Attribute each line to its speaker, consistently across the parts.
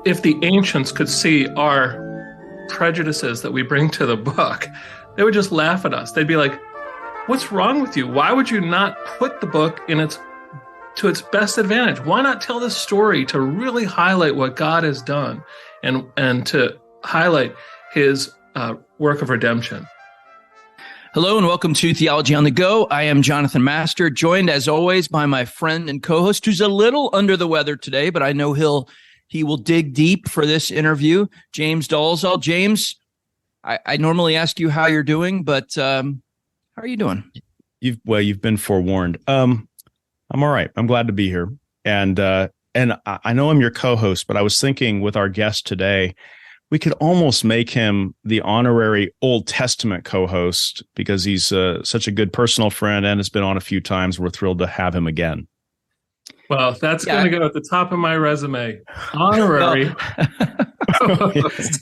Speaker 1: if the ancients could see our prejudices that we bring to the book, they would just laugh at us. They'd be like, what's wrong with you? Why would you not put the book to its best advantage? Why not tell this story to really highlight what God has done and to highlight his work of redemption?
Speaker 2: Hello and welcome to Theology on the Go. I am Jonathan Master, joined as always by my friend and co-host who's a little under the weather today, but I know he will dig deep for this interview, James Dolezal. James, I normally ask you how you're doing, but how are you doing?
Speaker 3: You've been forewarned. I'm all right. I'm glad to be here. And I know I'm your co-host, but I was thinking with our guest today, we could almost make him the honorary Old Testament co-host because he's such a good personal friend and has been on a few times. We're thrilled to have him again.
Speaker 1: Well, that's going to go at the top of my resume. Honorary.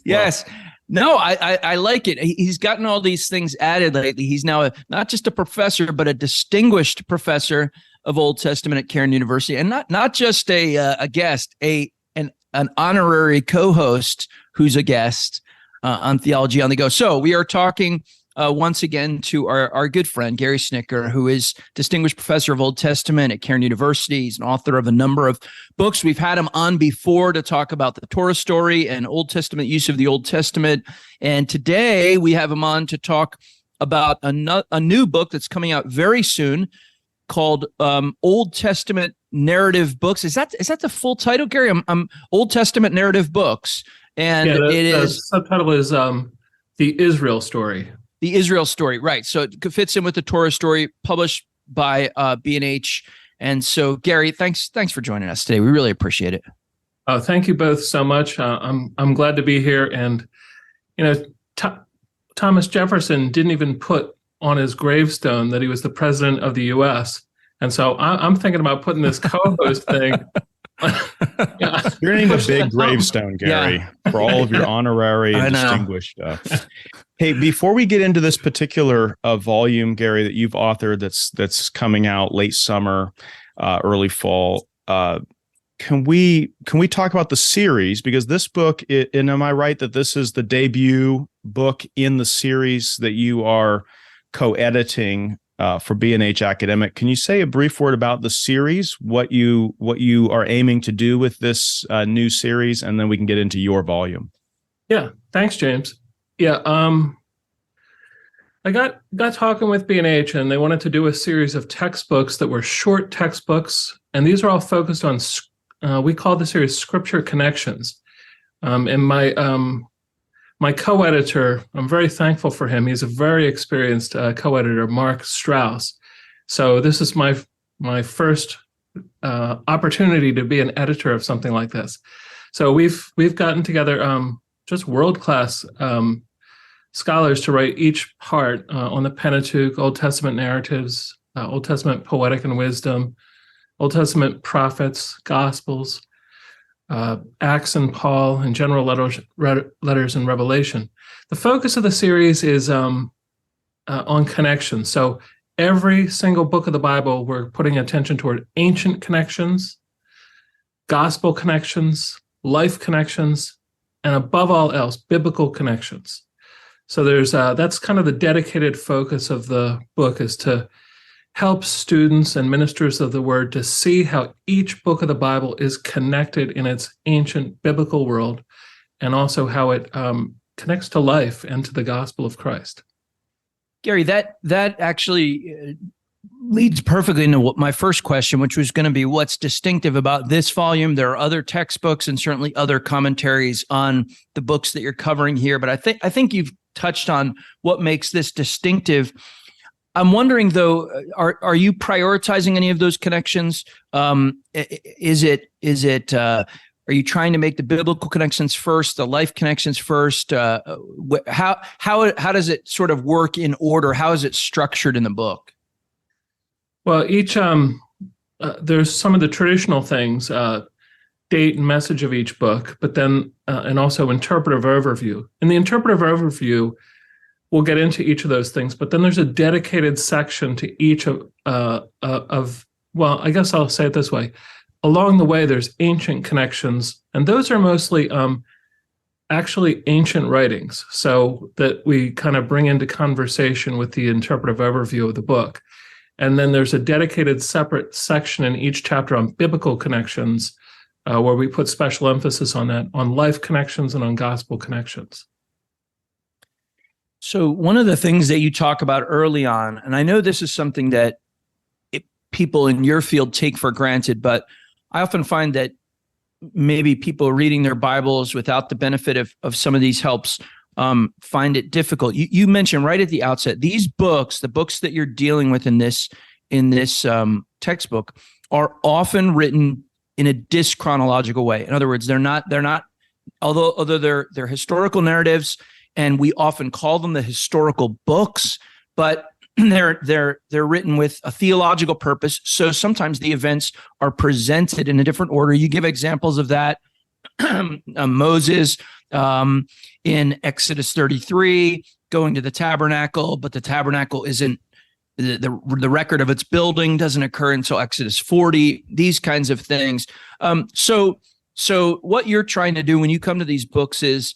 Speaker 2: Yes. No, I like it. He's gotten all these things added lately. He's now not just a professor, but a distinguished professor of Old Testament at Cairn University, and not just a guest, an honorary co-host who's a guest on Theology on the Go. So we are talking once again to our good friend, Gary Schnittjer, who is Distinguished Professor of Old Testament at Cairn University. He's an author of a number of books. We've had him on before to talk about the Torah story and Old Testament use of the Old Testament. And today we have him on to talk about a new book that's coming out very soon called Old Testament Narrative Books. Is that the full title, Gary? I'm Old Testament Narrative Books. And
Speaker 1: the subtitle is The Israel Story.
Speaker 2: The Israel Story, right. So it fits in with the Torah story published by B&H. And so, Gary, thanks for joining us today. We really appreciate it.
Speaker 1: Thank you both so much. I'm glad to be here. And, Thomas Jefferson didn't even put on his gravestone that he was the president of the U.S. And so I'm thinking about putting this co-host thing.
Speaker 3: You're going to need a big gravestone, Gary, for all of your honorary and distinguished stuff. Hey, before we get into this particular volume, Gary, that you've authored that's coming out late summer, early fall, can we talk about the series? Because this book, and am I right that this is the debut book in the series that you are co-editing for B&H Academic? Can you say a brief word about the series, what you are aiming to do with this new series, and then we can get into your volume?
Speaker 1: Yeah, thanks, James. Yeah, I got talking with B&H, and they wanted to do a series of textbooks that were short textbooks, and these are all focused on, we call the series Scripture Connections. And my co-editor, I'm very thankful for him. He's a very experienced co-editor, Mark Strauss. So this is my first opportunity to be an editor of something like this. So we've gotten together just world-class scholars to write each part on the Pentateuch, Old Testament narratives, Old Testament poetic and wisdom, Old Testament prophets, Gospels, Acts and Paul, and general letters and Revelation. The focus of the series is on connections. So every single book of the Bible, we're putting attention toward ancient connections, gospel connections, life connections, and above all else, biblical connections. So there's that's kind of the dedicated focus of the book, is to help students and ministers of the word to see how each book of the Bible is connected in its ancient biblical world, and also how it connects to life and to the gospel of Christ.
Speaker 2: Gary, that actually leads perfectly into my first question, which was going to be what's distinctive about this volume. There are other textbooks and certainly other commentaries on the books that you're covering here, but I think you've touched on what makes this distinctive. I'm wondering, though, are you prioritizing any of those connections? Is it are you trying to make the biblical connections first, the life connections first? How does it sort of work in order? How is it structured in the book?
Speaker 1: Well, each there's some of the traditional things, date and message of each book, but then and also interpretive overview. In the interpretive overview, we'll get into each of those things, but then there's a dedicated section to each of well, I guess I'll say it this way. along the way, there's ancient connections, and those are mostly actually ancient writings, so that we kind of bring into conversation with the interpretive overview of the book. And then there's a dedicated separate section in each chapter on biblical connections, where we put special emphasis on that, on life connections and on gospel connections.
Speaker 2: So one of the things that you talk about early on, and I know this is something that people in your field take for granted, but I often find that maybe people reading their Bibles without the benefit of some of these helps find it difficult. You mentioned right at the outset, these books, the books that you're dealing with in this textbook, are often written in a dyschronological way. In other words, they're not although they're historical narratives, and we often call them the historical books, but they're written with a theological purpose. So sometimes the events are presented in a different order. You give examples of that. Moses in Exodus 33 going to the tabernacle, but the tabernacle isn't the record of its building doesn't occur until Exodus 40. These kinds of things. So what you're trying to do when you come to these books is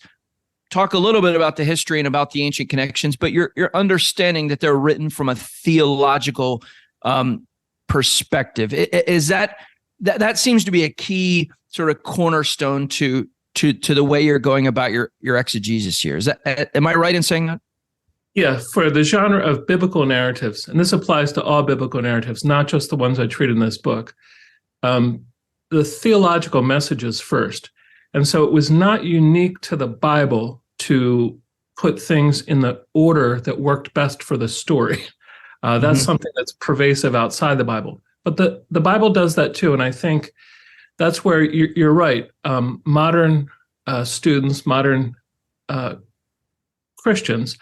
Speaker 2: talk a little bit about the history and about the ancient connections, but you're understanding that they're written from a theological perspective. Is that seems to be a key sort of cornerstone to the way you're going about your exegesis here? Is that, am I right in saying that?
Speaker 1: Yeah, for the genre of biblical narratives, and this applies to all biblical narratives, not just the ones I treat in this book, the theological messages first. And so it was not unique to the Bible to put things in the order that worked best for the story. That's something that's pervasive outside the Bible. But the Bible does that too, and I think that's where you're right. Modern students, modern Christians,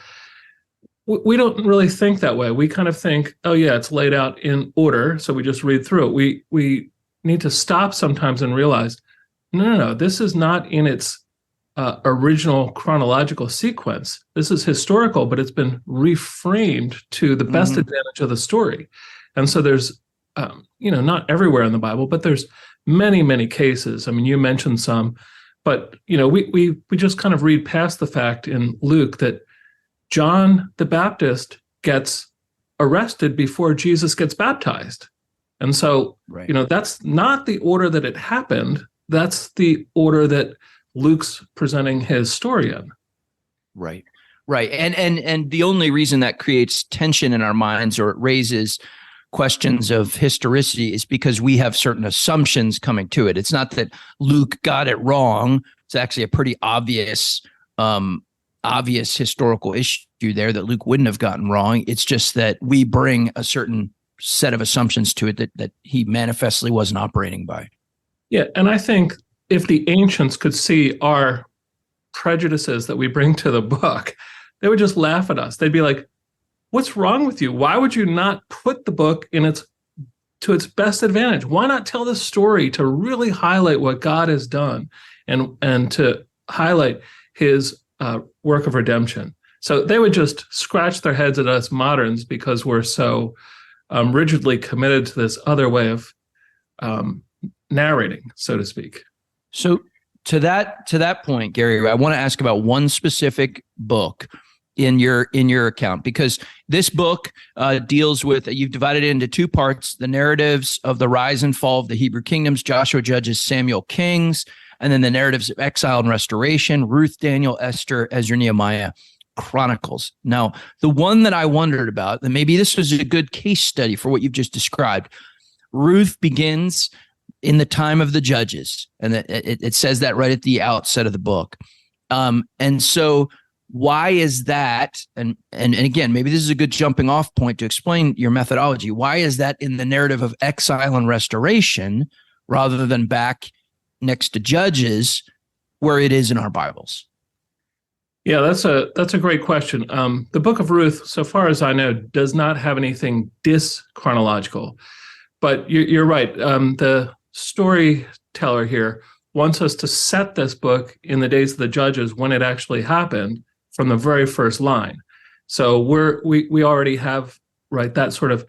Speaker 1: we don't really think that way. We kind of think, oh yeah, it's laid out in order, so we just read through it. We need to stop sometimes and realize, no, this is not in its original chronological sequence. This is historical, but it's been reframed to the best advantage of the story. And so there's, not everywhere in the Bible, but there's many, many cases. I mean, you mentioned some, but we just kind of read past the fact in Luke that John the Baptist gets arrested before Jesus gets baptized. And so, that's not the order that it happened. That's the order that Luke's presenting his story in.
Speaker 2: Right. And the only reason that creates tension in our minds or it raises questions of historicity is because we have certain assumptions coming to it. It's not that Luke got it wrong. It's actually a pretty obvious historical issue there that Luke wouldn't have gotten wrong. It's just that we bring a certain set of assumptions to it that he manifestly wasn't operating by.
Speaker 1: Yeah, and I think if the ancients could see our prejudices that we bring to the book, they would just laugh at us. They'd be like, what's wrong with you? Why would you not put the book to its best advantage? Why not tell the story to really highlight what God has done and to highlight his work of redemption? So they would just scratch their heads at us moderns because we're so rigidly committed to this other way of narrating, so to speak.
Speaker 2: So to that point, Gary, I want to ask about one specific book in your account, because this book deals with, you've divided it into two parts: the narratives of the rise and fall of the Hebrew kingdoms, Joshua, Judges, Samuel, Kings, and then the narratives of exile and restoration, Ruth, Daniel, Esther, Ezra, Nehemiah, Chronicles. Now, the one that I wondered about, and maybe this was a good case study for what you've just described, Ruth begins in the time of the judges, and it says that right at the outset of the book. And so why is that? And again, maybe this is a good jumping off point to explain your methodology. Why is that in the narrative of exile and restoration rather than back next to Judges where it is in our Bibles?
Speaker 1: Yeah, that's a great question. The Book of Ruth, so far as I know, does not have anything dyschronological, but you're right. The storyteller here wants us to set this book in the days of the judges when it actually happened from the very first line. So we already have, right, that sort of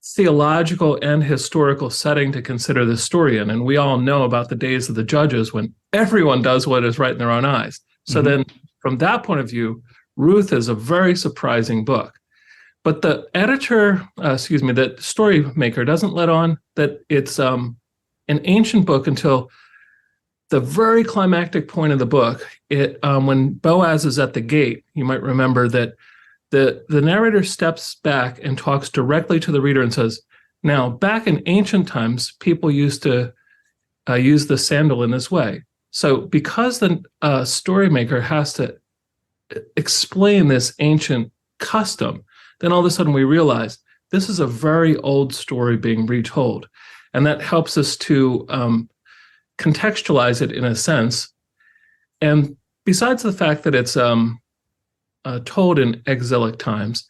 Speaker 1: theological and historical setting to consider this story in. And we all know about the days of the judges when everyone does what is right in their own eyes. So then from that point of view, Ruth is a very surprising book. But the editor, the story maker doesn't let on that it's an ancient book until the very climactic point of the book. When Boaz is at the gate, you might remember that the narrator steps back and talks directly to the reader and says, now, back in ancient times, people used to use the sandal in this way. So because the story maker has to explain this ancient custom, then all of a sudden we realize this is a very old story being retold. And that helps us to contextualize it in a sense. And besides the fact that it's told in exilic times,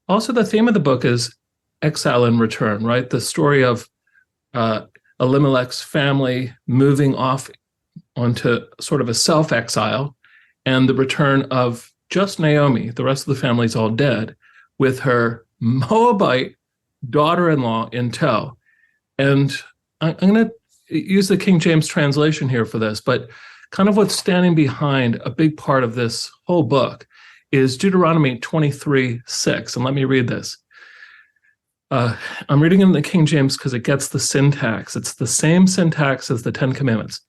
Speaker 1: also the theme of the book is exile and return, right? The story of Elimelech's family moving off onto sort of a self-exile, and the return of just Naomi, the rest of the family's all dead, with her Moabite daughter-in-law in tow. And I'm going to use the King James translation here for this, but kind of what's standing behind a big part of this whole book is Deuteronomy 23:6. And let me read this. I'm reading in the King James because it gets the syntax. It's the same syntax as the Ten Commandments.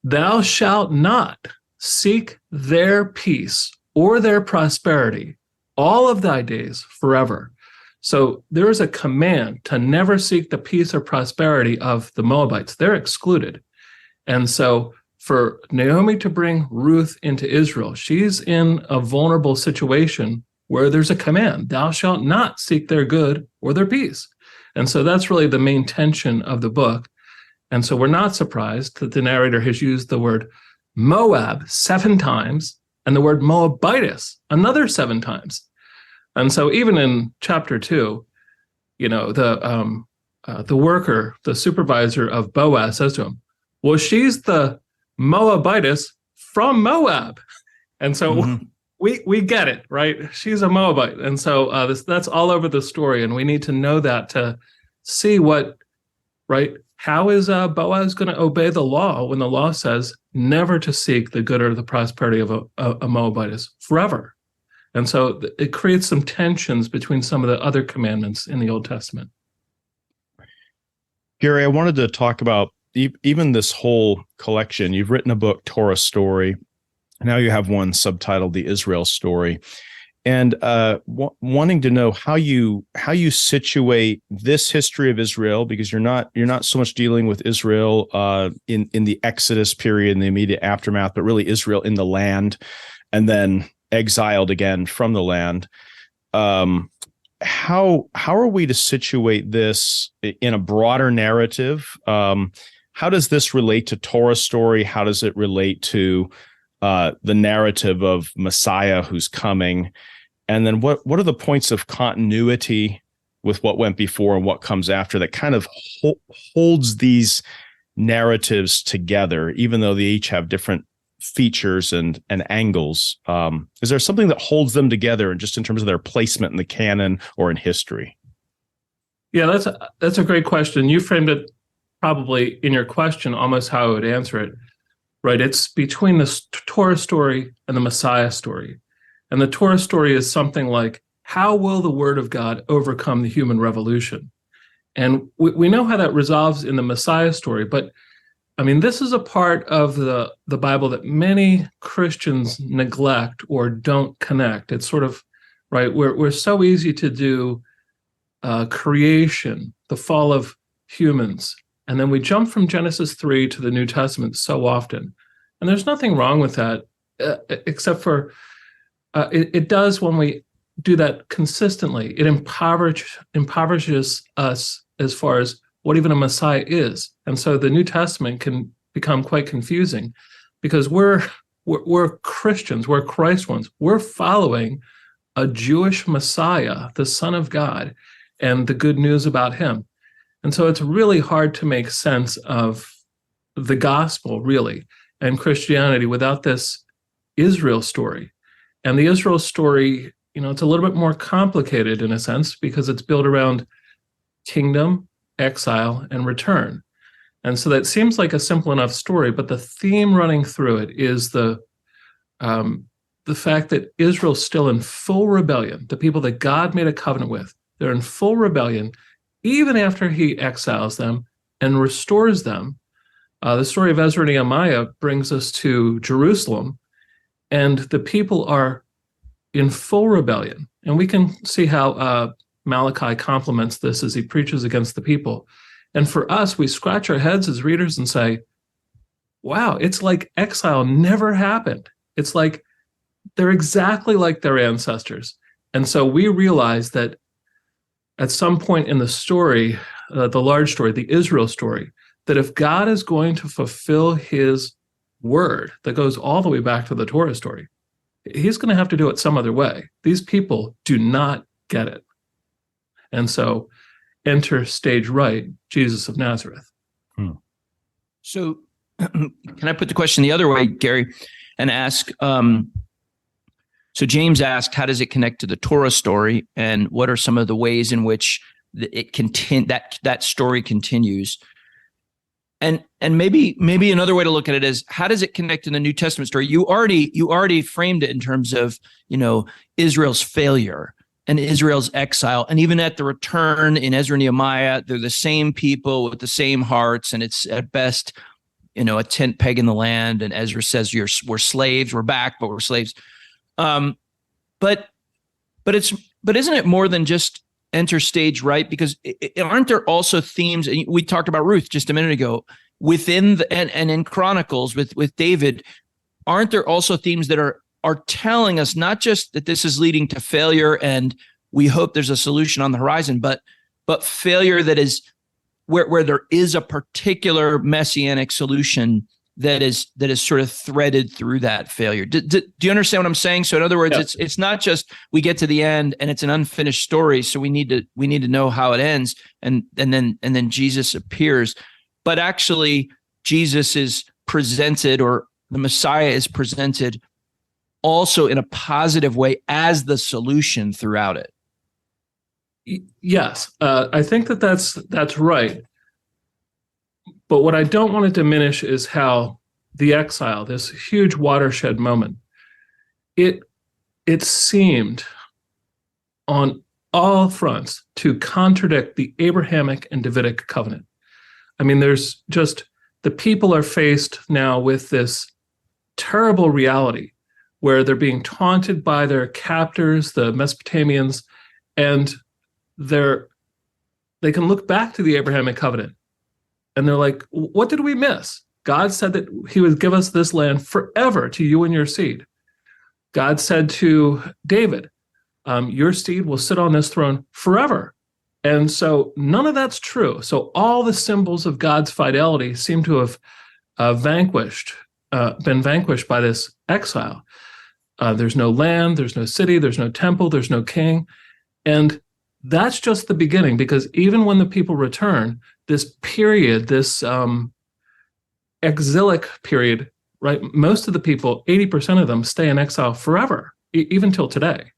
Speaker 1: Thou shalt not seek their peace or their prosperity all of thy days forever. So there is a command to never seek the peace or prosperity of the Moabites. They're excluded. And so for Naomi to bring Ruth into Israel, she's in a vulnerable situation where there's a command, thou shalt not seek their good or their peace. And so that's really the main tension of the book. And so we're not surprised that the narrator has used the word Moab 7 times and the word Moabitis another 7 times. And so even in chapter 2, the worker, the supervisor of Boaz says to him, well, she's the Moabitis from Moab. And so we get it, right? She's a Moabite. And so that's all over the story. And we need to know that to see how is Boaz going to obey the law when the law says never to seek the good or the prosperity of a Moabitess forever? And so it creates some tensions between some of the other commandments in the Old Testament.
Speaker 3: Gary, I wanted to talk about even this whole collection. You've written a book, Torah Story. Now you have one subtitled The Israel Story. And wanting to know how you situate this history of Israel, because you're not so much dealing with Israel in the Exodus period, in the immediate aftermath, but really Israel in the land, and then exiled again from the land. How are we to situate this in a broader narrative? How does this relate to Torah Story? How does it relate to the narrative of Messiah who's coming? And then what are the points of continuity with what went before and what comes after that kind of holds these narratives together, even though they each have different features and angles? Is there something that holds them together, and just in terms of their placement in the canon or in history?
Speaker 1: Yeah, that's a great question. You framed it probably in your question almost how I would answer it, right? It's between the Torah story and the Messiah story. And the Torah story is something like, how will the word of God overcome the human revolution? And we know how that resolves in the Messiah story, but I mean, this is a part of the Bible that many Christians neglect or don't connect. It's sort of, right, we're so easy to do creation, the fall of humans, and then we jump from Genesis 3 to the New Testament so often. And there's nothing wrong with that, except for it does when we do that consistently. It impoverishes us as far as what even a Messiah is. And so the New Testament can become quite confusing because we're Christians, we're Christ ones. We're following a Jewish Messiah, the Son of God, and the good news about him. And so it's really hard to make sense of the gospel, really, and Christianity without this Israel story. And the Israel story, it's a little bit more complicated in a sense because it's built around kingdom, exile, and return. And so that seems like a simple enough story, but the theme running through it is the fact that Israel's still in full rebellion. The people that God made a covenant with, they're in full rebellion, even after he exiles them and restores them. The story of Ezra and Nehemiah brings us to Jerusalem, and the people are in full rebellion. And we can see how Malachi complements this as he preaches against the people. And for us, we scratch our heads as readers and say, wow, it's like exile never happened. It's like they're exactly like their ancestors. And so we realize that at some point in the story, the large story, the Israel story, that if God is going to fulfill his word that goes all the way back to the Torah story, he's going to have to do it some other way. These people do not get it. And so enter stage right, Jesus of Nazareth.
Speaker 2: So can I put the question the other way, Gary, and ask, so James asked, how does it connect to the Torah story? And what are some of the ways in which that story continues? And maybe another way to look at it is, how does it connect to the New Testament story? You already framed it in terms of, Israel's failure and Israel's exile. And even at the return in Ezra and Nehemiah, they're the same people with the same hearts. And it's at best, a tent peg in the land. And Ezra says, we're slaves, we're back, but we're slaves. But isn't it more than just enter stage right? Because aren't there also themes, and we talked about Ruth just a minute ago, within and in Chronicles with David, aren't there also themes that are telling us not just that this is leading to failure and we hope there's a solution on the horizon, but failure that is where there is a particular messianic solution that is sort of threaded through that failure. Do you understand what I'm saying? So in other words,
Speaker 1: yeah.
Speaker 2: It's not just we get to the end and it's an unfinished story, so we need to know how it ends, and then Jesus appears, but actually Jesus is presented, or the Messiah is presented also in a positive way as the solution throughout it.
Speaker 1: Yes, I think that's right. But what I don't want to diminish is how the exile, this huge watershed moment, it seemed on all fronts to contradict the Abrahamic and Davidic covenant. I mean, there's just, the people are faced now with this terrible reality where they're being taunted by their captors, the Mesopotamians, and they can look back to the Abrahamic covenant and they're like, what did we miss? God said that he would give us this land forever to you and your seed. God said to David, your seed will sit on this throne forever. And so none of that's true. So all the symbols of God's fidelity seem to have been vanquished by this exile. There's no land, there's no city, there's no temple, there's no king. And that's just the beginning, because even when the people return, this period, this exilic period, right? Most of the people, 80% of them, stay in exile forever, even till today.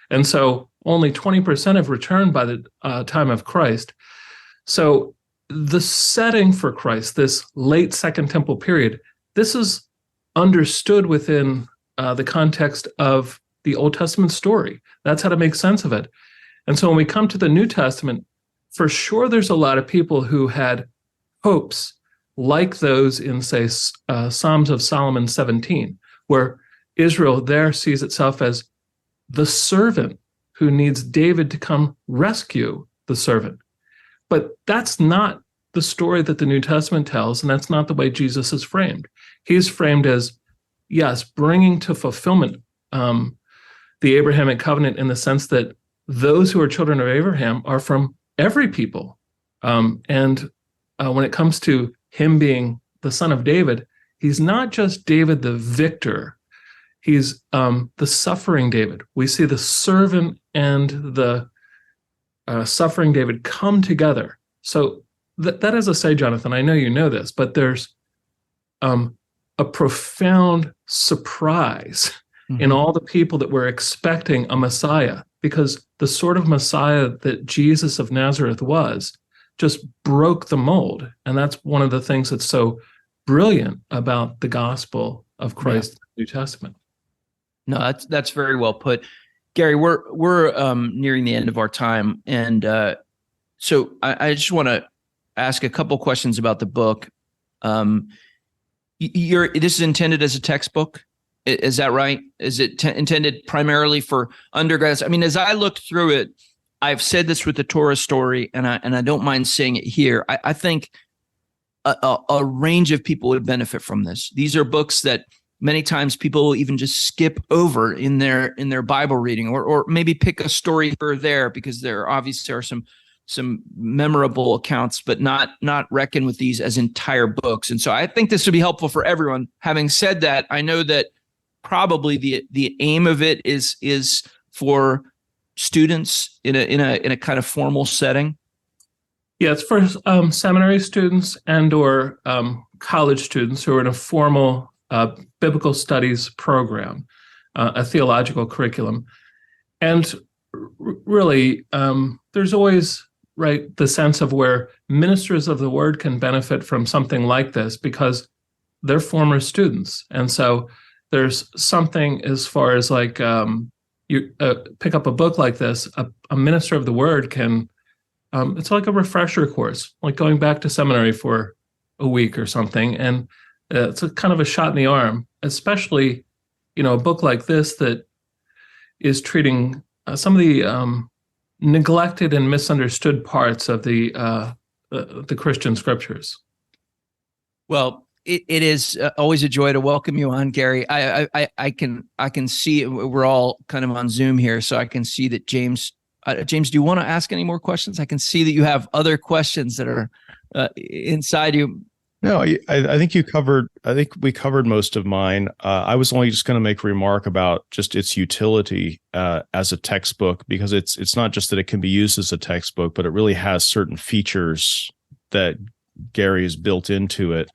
Speaker 1: And so only 20% have returned by the time of Christ. So the setting for Christ, this late Second Temple period, this is understood within the context of the Old Testament story. That's how to make sense of it. And so when we come to the New Testament, for sure there's a lot of people who had hopes like those in, say, Psalms of Solomon 17, where Israel there sees itself as the servant who needs David to come rescue the servant. But that's not the story that the New Testament tells, and that's not the way Jesus is framed. He's framed as, yes, bringing to fulfillment the Abrahamic covenant, in the sense that those who are children of Abraham are from every people. And when it comes to him being the son of David, he's not just David the victor. He's the suffering David. We see the servant and the suffering David come together. So that is a say, Jonathan, I know you know this, but there's a profound surprise in all the people that were expecting a Messiah, because the sort of Messiah that Jesus of Nazareth was just broke the mold. And that's one of the things that's so brilliant about the gospel of Christ in the New Testament.
Speaker 2: No, that's very well put. Gary, we're nearing the end of our time. And so I just want to ask a couple questions about the book. This is intended as a textbook. Is that right? Is it intended primarily for undergrads? I mean, as I looked through it, I've said this with the Torah story, and I don't mind saying it here. I think a range of people would benefit from this. These are books that many times people will even just skip over in their Bible reading, or maybe pick a story here or there, because there obviously are some memorable accounts, but not reckon with these as entire books. And so I think this would be helpful for everyone. Having said that, I know that probably the aim of it is for students in a kind of formal setting.
Speaker 1: Yeah, it's for seminary students and or college students who are in a formal biblical studies program, a theological curriculum. And really, there's always the sense of where ministers of the word can benefit from something like this because they're former students. And so there's something as far as you pick up a book like this, a minister of the word can, it's like a refresher course, like going back to seminary for a week or something. And it's a kind of a shot in the arm, especially, a book like this that is treating some of the neglected and misunderstood parts of the Christian scriptures.
Speaker 2: Well, it is always a joy to welcome you on, Gary. I can see we're all kind of on Zoom here, so I can see that James. James, do you want to ask any more questions? I can see that you have other questions that are inside you.
Speaker 3: No, I think you covered. I think we covered most of mine. I was only just going to make a remark about just its utility as a textbook, because it's not just that it can be used as a textbook, but it really has certain features that Gary has built into it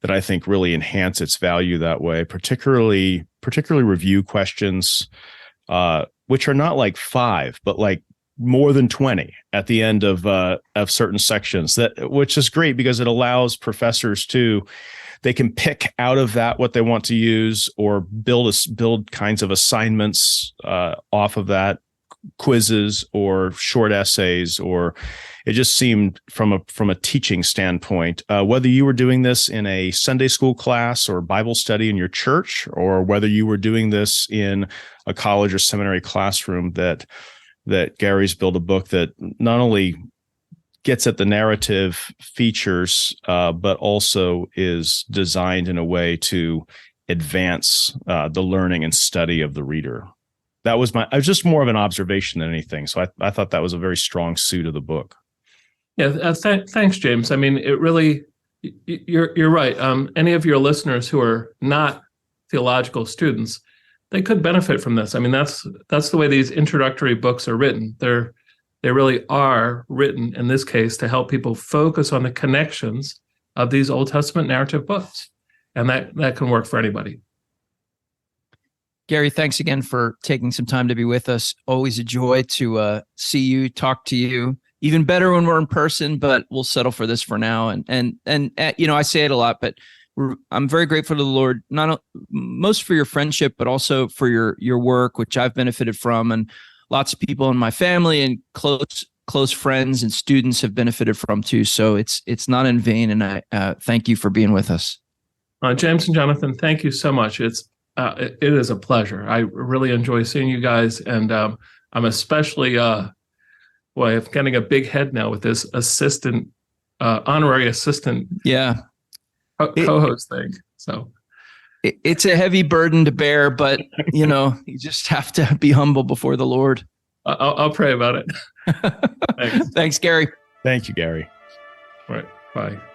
Speaker 3: that I think really enhance its value that way. Particularly review questions, which are not like 5, but like more than 20 at the end of certain sections, which is great because it allows professors they can pick out of that what they want to use, or build kinds of assignments off of that, quizzes or short essays. Or it just seemed from a teaching standpoint, whether you were doing this in a Sunday school class or Bible study in your church, or whether you were doing this in a college or seminary classroom, that Gary's built a book that not only gets at the narrative features, but also is designed in a way to advance the learning and study of the reader. That was just more of an observation than anything. So I thought that was a very strong suit of the book.
Speaker 1: Yeah, thanks, James. I mean, it really, you're right. Any of your listeners who are not theological students, they could benefit from this. I mean, that's the way these introductory books are written. They really are written, in this case, to help people focus on the connections of these Old Testament narrative books. And that can work for anybody.
Speaker 2: Gary, thanks again for taking some time to be with us. Always a joy to see you, talk to you. Even better when we're in person, but we'll settle for this for now. And I say it a lot, but I'm very grateful to the Lord, most for your friendship, but also for your work, which I've benefited from, and lots of people in my family and close friends and students have benefited from too. So it's not in vain, and I thank you for being with us.
Speaker 1: James and Jonathan, thank you so much. It is a pleasure. I really enjoy seeing you guys, and I'm especially I'm getting a big head now with this honorary assistant.
Speaker 2: Yeah.
Speaker 1: Co-host thing. So
Speaker 2: it's a heavy burden to bear, but you just have to be humble before the Lord.
Speaker 1: I'll pray about it.
Speaker 2: Thanks, Gary.
Speaker 3: Thank you, Gary.
Speaker 1: All right. Bye.